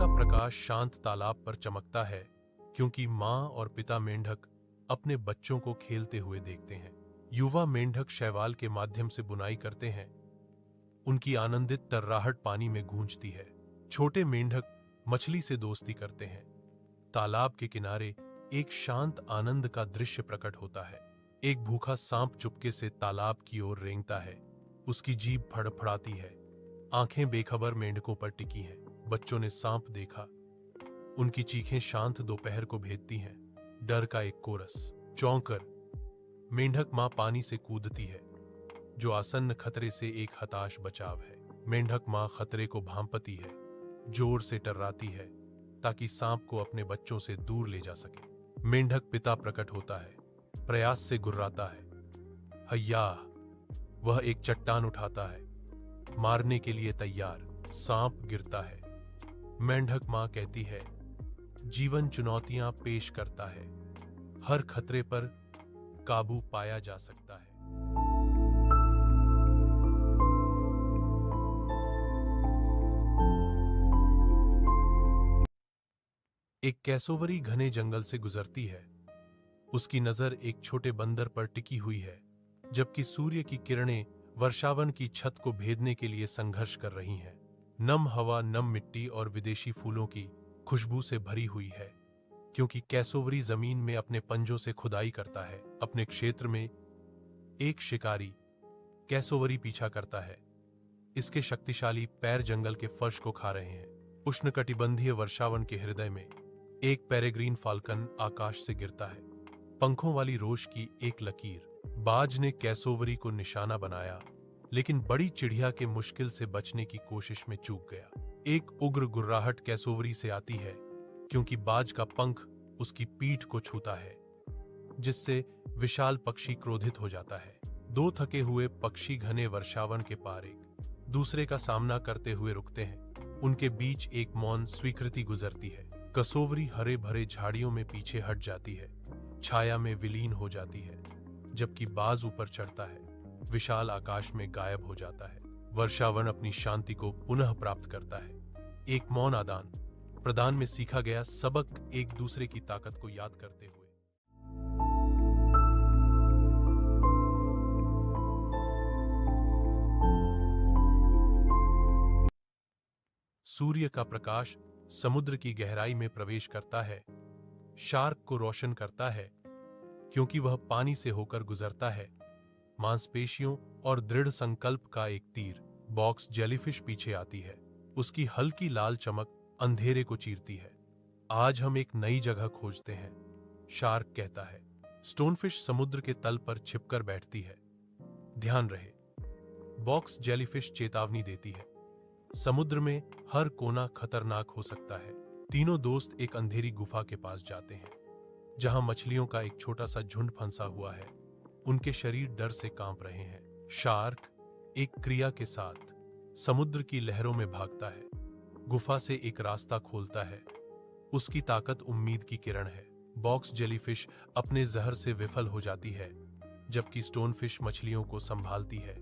का प्रकाश शांत तालाब पर चमकता है क्योंकि माँ और पिता मेंढक अपने बच्चों को खेलते हुए देखते हैं। युवा मेंढक शैवाल के माध्यम से बुनाई करते हैं। उनकी आनंदित तर्राहट पानी में गूंजती है। छोटे मेंढक मछली से दोस्ती करते हैं। तालाब के किनारे एक शांत आनंद का दृश्य प्रकट होता है। एक भूखा सांप चुपके से तालाब की ओर रेंगता है। उसकी जीभ फड़फड़ाती है। आंखें बेखबर मेंढकों पर टिकी हैं। बच्चों ने सांप देखा। उनकी चीखें शांत दोपहर को भेदती हैं। डर का एक कोरस। चौंकर मेंढक मां पानी से कूदती है, जो आसन्न खतरे से एक हताश बचाव है। मेंढक मां खतरे को भांपती है, जोर से टर्राती है ताकि सांप को अपने बच्चों से दूर ले जा सके। मेंढक पिता प्रकट होता है, प्रयास से गुर्राता है। हैया! वह एक चट्टान उठाता है, मारने के लिए तैयार। सांप गिरता है। मेंढक मां कहती है, जीवन चुनौतियां पेश करता है, हर खतरे पर काबू पाया जा सकता है। एक कैसोवरी घने जंगल से गुजरती है। उसकी नजर एक छोटे बंदर पर टिकी हुई है, जबकि सूर्य की किरणें वर्षावन की छत को भेदने के लिए संघर्ष कर रही हैं। नम हवा, नम मिट्टी और विदेशी फूलों की खुशबू से भरी हुई है, क्योंकि कैसोवरी जमीन में अपने पंजों से खुदाई करता है। अपने क्षेत्र में एक शिकारी कैसोवरी पीछा करता है। इसके शक्तिशाली पैर जंगल के फर्श को खा रहे हैं। उष्णकटिबंधीय वर्षावन के हृदय में एक पेरेग्रीन फाल्कन आकाश से गिरता है, पंखों वाली रोश की एक लकीर। बाज ने कैसोवरी को निशाना बनाया, लेकिन बड़ी चिड़िया के मुश्किल से बचने की कोशिश में चूक गया। एक उग्र गुर्राहट कैसोवरी से आती है, क्योंकि बाज का पंख उसकी पीठ को छूता है, जिससे विशाल पक्षी क्रोधित हो जाता है। दो थके हुए पक्षी घने वर्षावन के पार एक दूसरे का सामना करते हुए रुकते हैं। उनके बीच एक मौन स्वीकृति गुजरती है। कैसोवरी हरे भरे झाड़ियों में पीछे हट जाती है, छाया में विलीन हो जाती है, जबकि बाज ऊपर चढ़ता है, विशाल आकाश में गायब हो जाता है। वर्षावन अपनी शांति को पुनः प्राप्त करता है। एक मौन आदान प्रदान में सीखा गया सबक, एक दूसरे की ताकत को याद करते हुए। सूर्य का प्रकाश समुद्र की गहराई में प्रवेश करता है, शार्क को रोशन करता है, क्योंकि वह पानी से होकर गुजरता है। मांसपेशियों और दृढ़ संकल्प का एक तीर। बॉक्स जेलीफिश पीछे आती है। उसकी हल्की लाल चमक अंधेरे को चीरती है। आज हम एक नई जगह खोजते हैं, शार्क कहता है। स्टोनफिश समुद्र के तल पर छिपकर बैठती है। ध्यान रहे, बॉक्स जेलीफिश चेतावनी देती है। समुद्र में हर कोना खतरनाक हो सकता है। तीनों दोस्त एक अंधेरी गुफा के पास जाते हैं, जहां मछलियों का एक छोटा सा झुंड फंसा हुआ है। उनके शरीर डर से कांप रहे हैं। शार्क एक क्रिया के साथ समुद्र की लहरों में भागता है, गुफा से एक रास्ता खोलता है। उसकी ताकत उम्मीद की किरण है। बॉक्स जेलीफिश अपने जहर से विफल हो जाती है, जबकि स्टोनफिश मछलियों को संभालती है,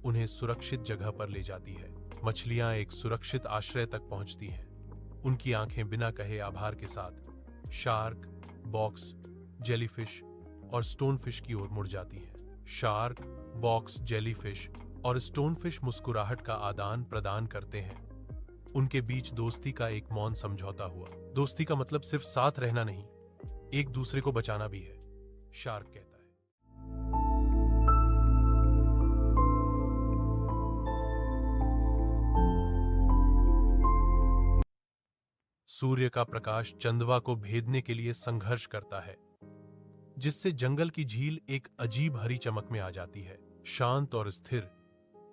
उन्हें सुरक्षित जगह पर ले जाती है। मछलियां एक सुरक्षित आश्रय तक पहुंचती हैं। उनकी आंखें बिना कहे आभार के साथ शार्क, बॉक्स जेलीफिश और स्टोनफिश की ओर मुड़ जाती हैं। शार्क, बॉक्स जेलीफिश और स्टोनफिश मुस्कुराहट का आदान प्रदान करते हैं। उनके बीच दोस्ती का एक मौन समझौता हुआ। दोस्ती का मतलब सिर्फ साथ रहना नहीं, एक दूसरे को बचाना भी है, शार्क कहता है। सूर्य का प्रकाश चंदवा को भेदने के लिए संघर्ष करता है, जिससे जंगल की झील एक अजीब हरी चमक में आ जाती है। शांत और स्थिर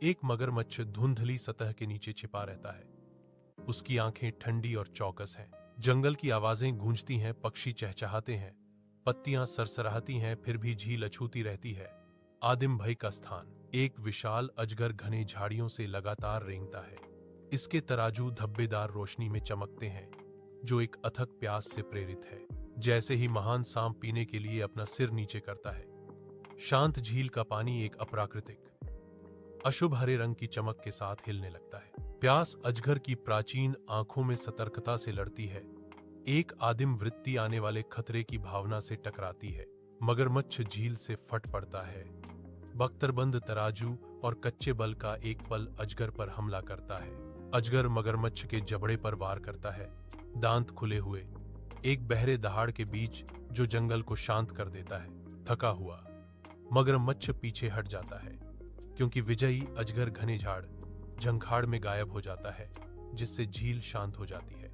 एक मगरमच्छ धुंधली सतह के नीचे छिपा रहता है। उसकी आंखें ठंडी और चौकस हैं। जंगल की आवाजें गूंजती हैं, पक्षी चहचहाते हैं, पत्तियां सरसराहती हैं, फिर भी झील अछूती रहती है। आदिम भय का स्थान। एक विशाल अजगर घने झाड़ियों से लगातार रेंगता है। इसके तराजू धब्बेदार रोशनी में चमकते हैं, जो एक अथक प्यास से प्रेरित है, जैसे ही महान सांप पीने के लिए अपना सिर नीचे करता है। शांत झील का पानी एक अप्राकृतिक, अशुभ हरे रंग की चमक के साथ हिलने लगता है। प्यास अजगर की प्राचीन आंखों में सतर्कता से लड़ती है। एक आदिम वृत्ति आने वाले खतरे की भावना से टकराती है। मगरमच्छ झील से फट पड़ता है। बख्तरबंद तराजू और कच्चे बल का एक पल अजगर पर हमला करता है। अजगर मगरमच्छ के जबड़े पर वार करता है, दांत खुले हुए, एक बहरे दहाड़ के बीच जो जंगल को शांत कर देता है। थका हुआ मगरमच्छ पीछे हट जाता है, क्योंकि विजयी अजगर घने झाड़ झंखाड़ में गायब हो जाता है, जिससे झील शांत हो जाती है।